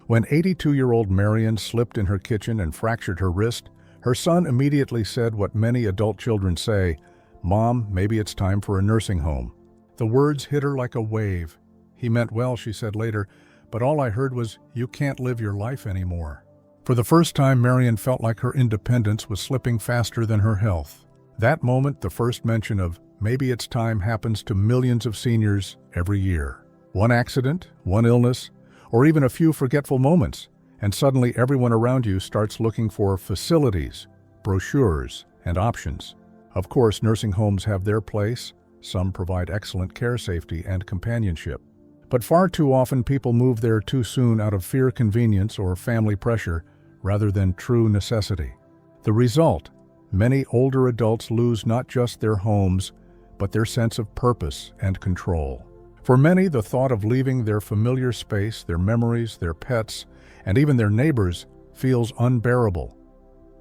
When 82-year-old Marion slipped in her kitchen and fractured her wrist, her son immediately said what many adult children say, "Mom, maybe it's time for a nursing home." The words hit her like a wave. "He meant well," she said later, "but all I heard was, you can't live your life anymore." For the first time, Marion felt like her independence was slipping faster than her health. That moment, the first mention of maybe it's time, happens to millions of seniors every year. One accident, one illness, or even a few forgetful moments, and suddenly everyone around you starts looking for facilities, brochures, and options. Of course, nursing homes have their place. Some provide excellent care, safety, and companionship. But far too often people move there too soon out of fear, convenience, or family pressure, rather than true necessity. The result: many older adults lose not just their homes, but their sense of purpose and control. For many, the thought of leaving their familiar space, their memories, their pets, and even their neighbors feels unbearable.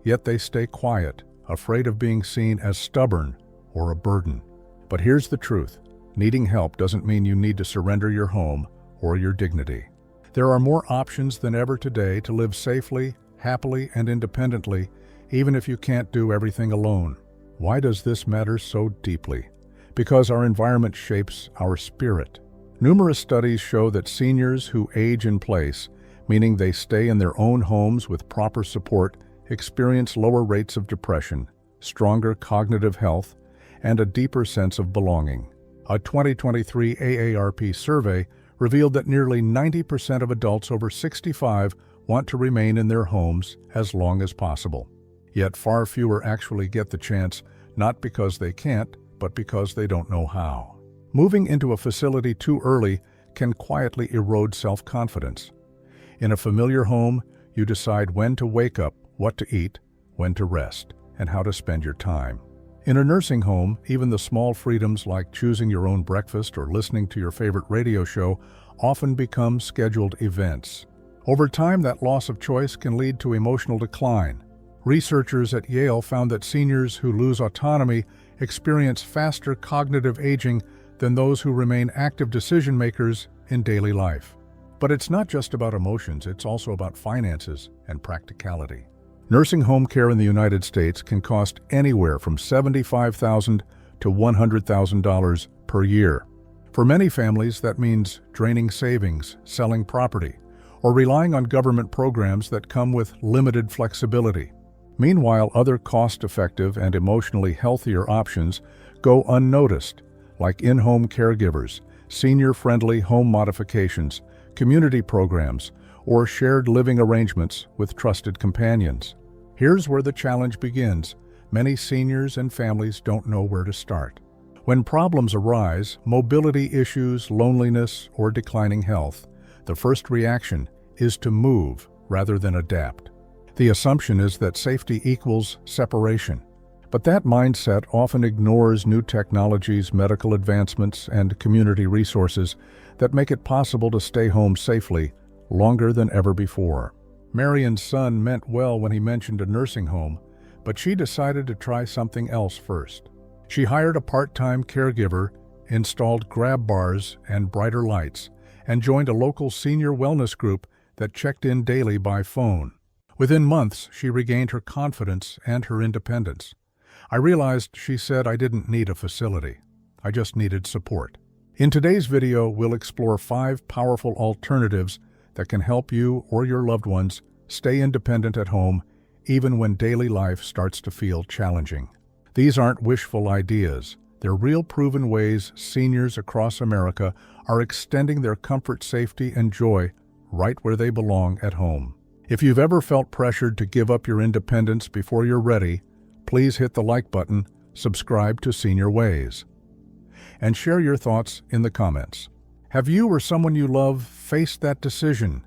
Yet they stay quiet, afraid of being seen as stubborn or a burden. But here's the truth: needing help doesn't mean you need to surrender your home or your dignity. There are more options than ever today to live safely, happily, and independently, even if you can't do everything alone. Why does this matter so deeply? Because our environment shapes our spirit. Numerous studies show that seniors who age in place, meaning they stay in their own homes with proper support, experience lower rates of depression, stronger cognitive health, and a deeper sense of belonging. A 2023 AARP survey revealed that nearly 90% of adults over 65 want to remain in their homes as long as possible. Yet far fewer actually get the chance, not because they can't, but because they don't know how. Moving into a facility too early can quietly erode self-confidence. In a familiar home, you decide when to wake up, what to eat, when to rest, and how to spend your time. In a nursing home, even the small freedoms like choosing your own breakfast or listening to your favorite radio show often become scheduled events. Over time, that loss of choice can lead to emotional decline. Researchers at Yale found that seniors who lose autonomy experience faster cognitive aging than those who remain active decision makers in daily life. But it's not just about emotions, it's also about finances and practicality. Nursing home care in the United States can cost anywhere from $75,000 to $100,000 per year. For many families, that means draining savings, selling property, or relying on government programs that come with limited flexibility. Meanwhile, other cost-effective and emotionally healthier options go unnoticed, like in-home caregivers, senior-friendly home modifications, community programs, or shared living arrangements with trusted companions. Here's where the challenge begins. Many seniors and families don't know where to start. When problems arise, mobility issues, loneliness, or declining health, the first reaction is to move rather than adapt. The assumption is that safety equals separation. But that mindset often ignores new technologies, medical advancements, and community resources that make it possible to stay home safely longer than ever before. Marion's son meant well when he mentioned a nursing home, but she decided to try something else first. She hired a part-time caregiver, installed grab bars and brighter lights, and joined a local senior wellness group that checked in daily by phone. Within months, she regained her confidence and her independence. "I realized," she said, "I didn't need a facility. I just needed support." In today's video, we'll explore 5 powerful alternatives that can help you or your loved ones stay independent at home, even when daily life starts to feel challenging. These aren't wishful ideas. They're real proven ways seniors across America are extending their comfort, safety, and joy right where they belong at home. If you've ever felt pressured to give up your independence before you're ready, please hit the like button, subscribe to Senior Ways, and share your thoughts in the comments. Have you or someone you love faced that decision?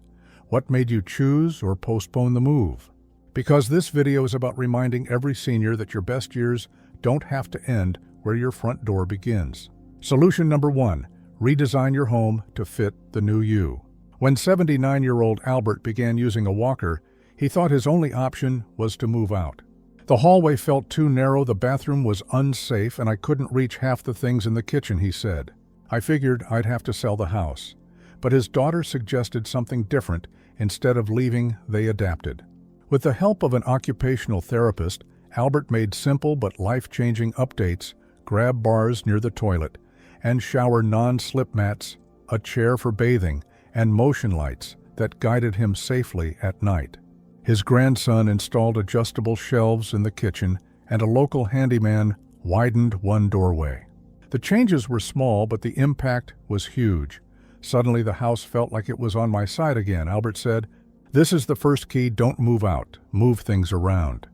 What made you choose or postpone the move? Because this video is about reminding every senior that your best years don't have to end where your front door begins. Solution number 1, redesign your home to fit the new you. When 79-year-old Albert began using a walker, he thought his only option was to move out. "The hallway felt too narrow, the bathroom was unsafe, and I couldn't reach half the things in the kitchen," he said. "I figured I'd have to sell the house. But his daughter suggested something different. Instead of leaving, they adapted. With the help of an occupational therapist, Albert made simple but life-changing updates: grab bars near the toilet, and shower non-slip mats, a chair for bathing, and motion lights that guided him safely at night. His grandson installed adjustable shelves in the kitchen, and a local handyman widened one doorway. The changes were small, but the impact was huge. Suddenly the house felt like it was on my side again, Albert said. This is the first key: don't move out, move things around.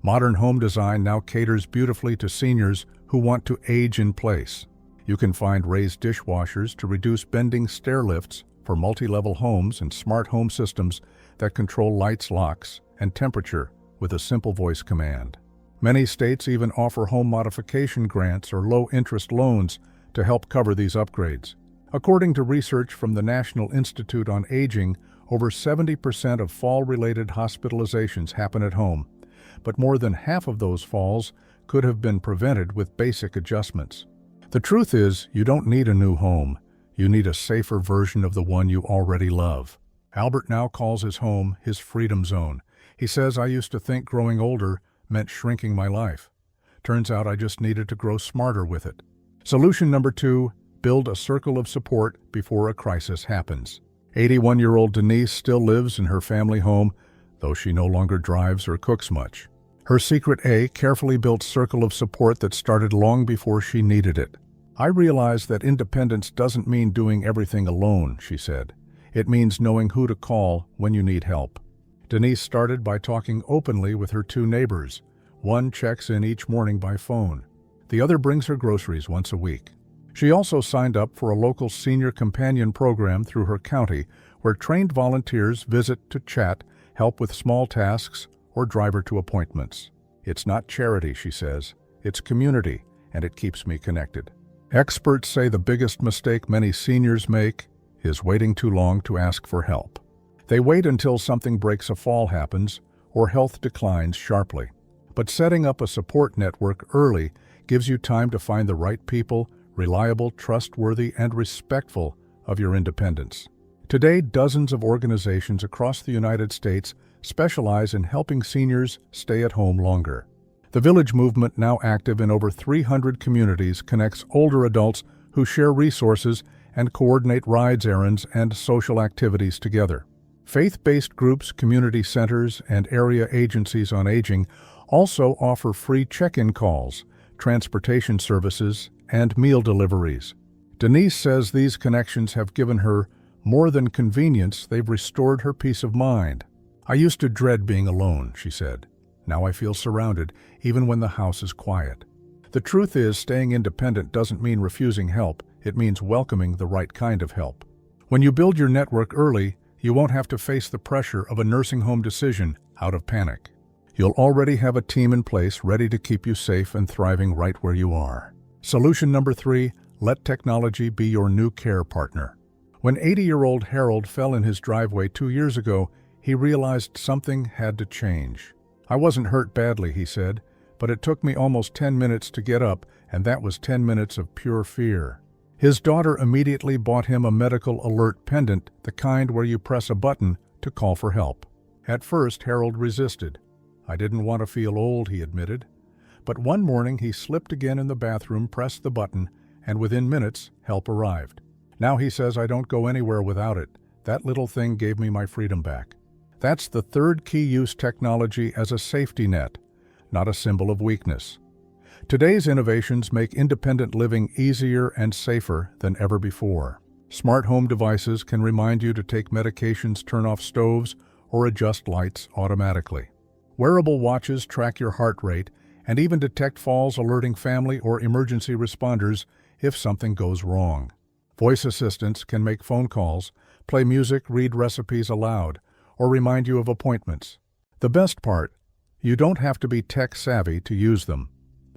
Modern home design now caters beautifully to seniors who want to age in place. You can find raised dishwashers to reduce bending stair lifts for multi-level homes and smart home systems that control lights, locks, and temperature with a simple voice command. Many states even offer home modification grants or low-interest loans to help cover these upgrades. According to research from the National Institute on Aging, over 70% of fall-related hospitalizations happen at home, but more than half of those falls could have been prevented with basic adjustments. The truth is, you don't need a new home. You need a safer version of the one you already love. Albert now calls his home his freedom zone. He says, I used to think growing older meant shrinking my life. Turns out I just needed to grow smarter with it. Solution number 2, build a circle of support before a crisis happens. 81-year-old Denise still lives in her family home, though she no longer drives or cooks much. Her secret: a carefully built circle of support that started long before she needed it. I realized that independence doesn't mean doing everything alone, she said. It means knowing who to call when you need help. Denise started by talking openly with her 2 neighbors. One checks in each morning by phone. The other brings her groceries once a week. She also signed up for a local senior companion program through her county, where trained volunteers visit to chat, help with small tasks, or drive her to appointments. It's not charity, she says. It's community, and it keeps me connected. Experts say the biggest mistake many seniors make is waiting too long to ask for help. They wait until something breaks, a fall happens, or health declines sharply. But setting up a support network early gives you time to find the right people, reliable, trustworthy, and respectful of your independence. Today, dozens of organizations across the United States specialize in helping seniors stay at home longer. The Village Movement, now active in over 300 communities, connects older adults who share resources and coordinate rides, errands, and social activities together. Faith-based groups, community centers, and area agencies on aging also offer free check-in calls, transportation services, and meal deliveries. Denise says these connections have given her more than convenience, they've restored her peace of mind. I used to dread being alone, she said. Now I feel surrounded, even when the house is quiet. The truth is, staying independent doesn't mean refusing help. It means welcoming the right kind of help. When you build your network early, you won't have to face the pressure of a nursing home decision out of panic. You'll already have a team in place ready to keep you safe and thriving right where you are. Solution number 3, let technology be your new care partner. When 80-year-old Harold fell in his driveway 2 years ago, he realized something had to change. I wasn't hurt badly, he said, but it took me almost 10 minutes to get up, and that was 10 minutes of pure fear. His daughter immediately bought him a medical alert pendant, the kind where you press a button to call for help. At first, Harold resisted. I didn't want to feel old, he admitted. But one morning he slipped again in the bathroom, pressed the button, and within minutes, help arrived. Now he says I don't go anywhere without it. That little thing gave me my freedom back. That's the third key: use technology as a safety net, not a symbol of weakness. Today's innovations make independent living easier and safer than ever before. Smart home devices can remind you to take medications, turn off stoves, or adjust lights automatically. Wearable watches track your heart rate and even detect falls, alerting family or emergency responders if something goes wrong. Voice assistants can make phone calls, play music, read recipes aloud, or remind you of appointments. The best part, you don't have to be tech-savvy to use them.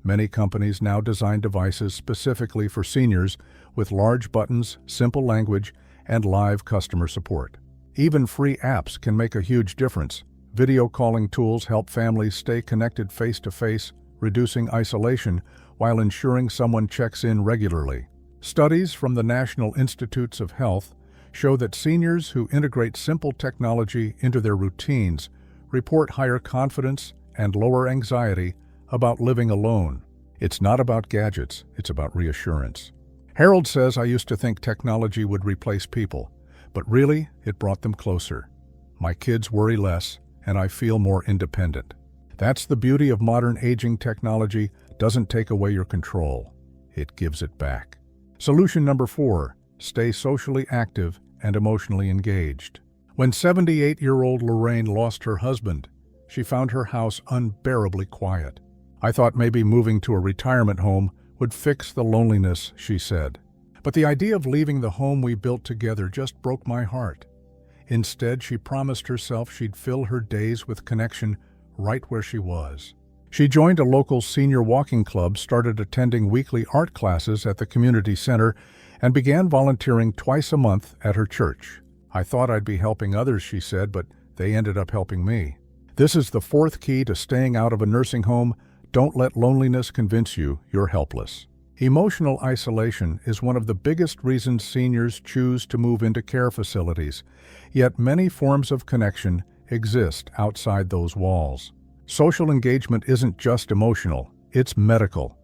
Many companies now design devices specifically for seniors with large buttons, simple language, and live customer support. Even free apps can make a huge difference. Video calling tools help families stay connected face-to-face, reducing isolation while ensuring someone checks in regularly. Studies from the National Institutes of Health show that seniors who integrate simple technology into their routines report higher confidence and lower anxiety about living alone. It's not about gadgets, it's about reassurance. Harold says, I used to think technology would replace people, but really, it brought them closer. My kids worry less, and I feel more independent. That's the beauty of modern aging technology. Doesn't take away your control. It gives it back. Solution number 4, stay socially active and emotionally engaged. When 78-year-old Lorraine lost her husband, she found her house unbearably quiet. I thought maybe moving to a retirement home would fix the loneliness, she said. But the idea of leaving the home we built together just broke my heart. Instead, she promised herself she'd fill her days with connection right where she was. She joined a local senior walking club, started attending weekly art classes at the community center, and began volunteering twice a month at her church. I thought I'd be helping others, she said, but they ended up helping me. This is the 4th key to staying out of a nursing home. Don't let loneliness convince you you're helpless. Emotional isolation is one of the biggest reasons seniors choose to move into care facilities, yet many forms of connection exist outside those walls. Social engagement isn't just emotional, it's medical.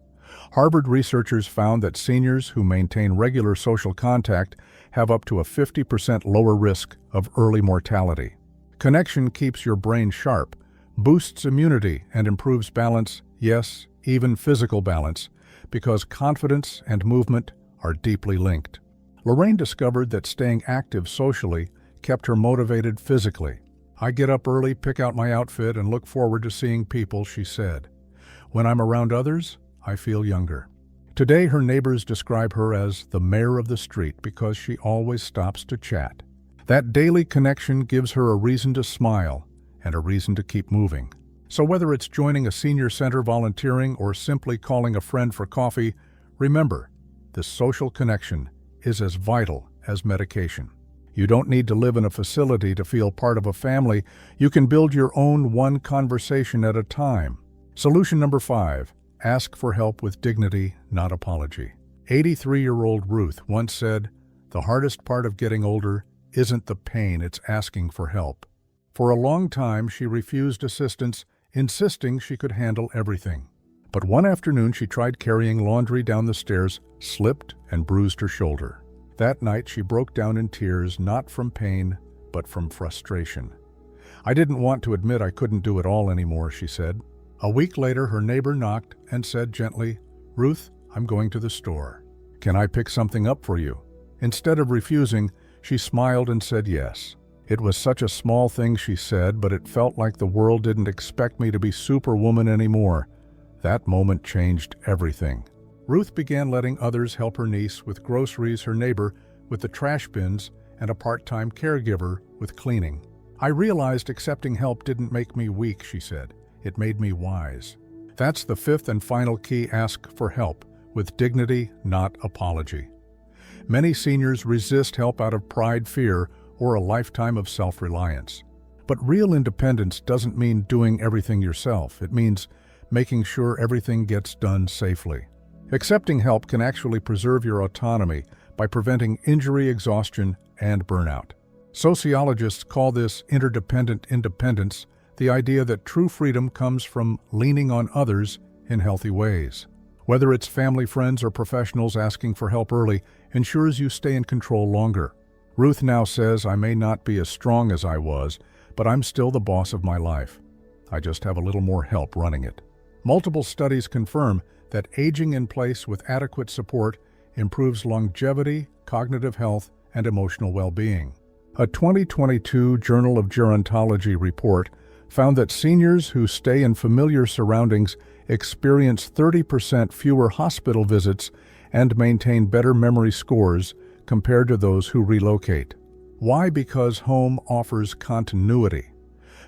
Harvard researchers found that seniors who maintain regular social contact have up to a 50% lower risk of early mortality. Connection keeps your brain sharp, boosts immunity, and improves balance, yes, even physical balance, because confidence and movement are deeply linked. Lorraine discovered that staying active socially kept her motivated physically. I get up early, pick out my outfit, and look forward to seeing people, she said. When I'm around others, I feel younger. Today, her neighbors describe her as the mayor of the street because she always stops to chat. That daily connection gives her a reason to smile and a reason to keep moving. So whether it's joining a senior center, volunteering, or simply calling a friend for coffee, remember, this social connection is as vital as medication. You don't need to live in a facility to feel part of a family. You can build your own, one conversation at a time. Solution number 5, ask for help with dignity, not apology. 83-year-old Ruth once said, "The hardest part of getting older isn't the pain, it's asking for help." For a long time, she refused assistance, insisting she could handle everything. But one afternoon, she tried carrying laundry down the stairs, slipped, and bruised her shoulder. That night, she broke down in tears, not from pain, but from frustration. "I didn't want to admit I couldn't do it all anymore," she said. A week later, her neighbor knocked and said gently, "Ruth, I'm going to the store. Can I pick something up for you?" Instead of refusing, she smiled and said yes. It was such a small thing, she said, but it felt like the world didn't expect me to be superwoman anymore. That moment changed everything. Ruth began letting others help her niece with groceries, her neighbor with the trash bins, and a part-time caregiver with cleaning. "I realized accepting help didn't make me weak," she said. "It made me wise." That's the 5th and final key, ask for help with dignity, not apology. Many seniors resist help out of pride, fear, or a lifetime of self-reliance. But real independence doesn't mean doing everything yourself. It means making sure everything gets done safely. Accepting help can actually preserve your autonomy by preventing injury, exhaustion, and burnout. Sociologists call this interdependent independence, the idea that true freedom comes from leaning on others in healthy ways. Whether it's family, friends, or professionals, asking for help early ensures you stay in control longer. Ruth now says, "I may not be as strong as I was, but I'm still the boss of my life. I just have a little more help running it." Multiple studies confirm that aging in place with adequate support improves longevity, cognitive health, and emotional well-being. A 2022 Journal of Gerontology report found that seniors who stay in familiar surroundings experience 30% fewer hospital visits and maintain better memory scores compared to those who relocate. Why? Because home offers continuity.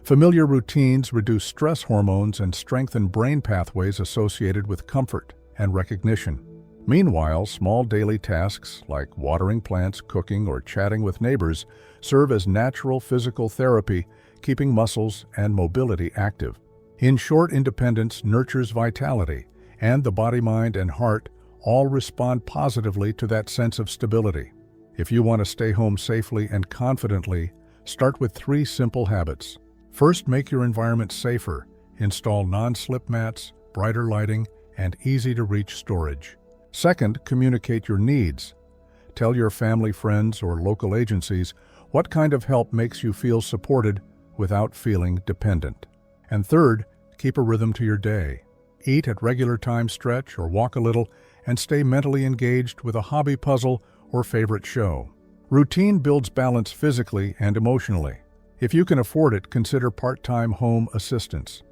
Familiar routines reduce stress hormones and strengthen brain pathways associated with comfort and recognition. Meanwhile, small daily tasks like watering plants, cooking, or chatting with neighbors serve as natural physical therapy, keeping muscles and mobility active. In short, independence nurtures vitality, and the body, mind, and heart all respond positively to that sense of stability. If you want to stay home safely and confidently, start with 3 simple habits. First, make your environment safer. Install non-slip mats, brighter lighting, and easy-to-reach storage. Second, communicate your needs. Tell your family, friends, or local agencies what kind of help makes you feel supported without feeling dependent. And third, keep a rhythm to your day. Eat at regular times, stretch or walk a little, and stay mentally engaged with a hobby, puzzle, or favorite show. Routine builds balance physically and emotionally. If you can afford it, consider part-time home assistance.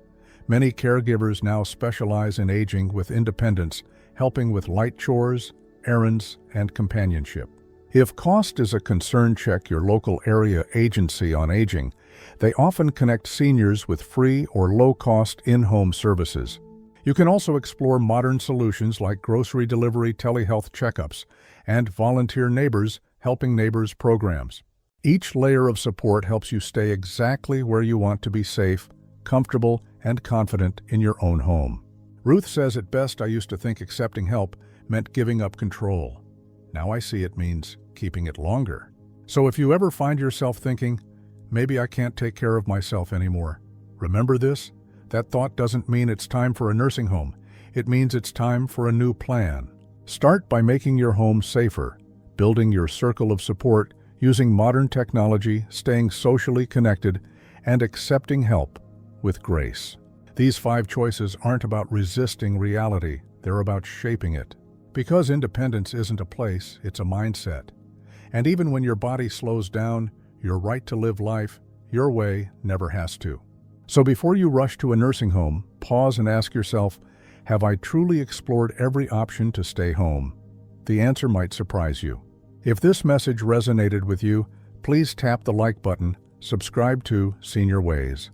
Many caregivers now specialize in aging with independence, helping with light chores, errands, and companionship. If cost is a concern, check your local area agency on aging. They often connect seniors with free or low-cost in-home services. You can also explore modern solutions like grocery delivery, telehealth checkups, and volunteer neighbors helping neighbors programs. Each layer of support helps you stay exactly where you want to be, safe, comfortable, and confident in your own home. Ruth says, "At best, I used to think accepting help meant giving up control. Now I see it means keeping it longer." So if you ever find yourself thinking, "Maybe I can't take care of myself anymore," remember this: that thought doesn't mean it's time for a nursing home. It means it's time for a new plan. Start by making your home safer, building your circle of support, using modern technology, staying socially connected, and accepting help with grace. These 5 choices aren't about resisting reality, they're about shaping it. Because independence isn't a place, it's a mindset. And even when your body slows down, your right to live life your way never has to. So before you rush to a nursing home, pause and ask yourself, have I truly explored every option to stay home? The answer might surprise you. If this message resonated with you, please tap the like button, subscribe to Senior Ways,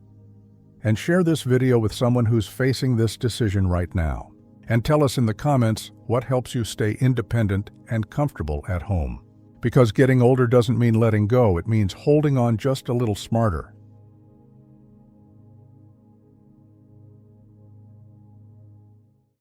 and share this video with someone who's facing this decision right now. And tell us in the comments what helps you stay independent and comfortable at home. Because getting older doesn't mean letting go, it means holding on just a little smarter.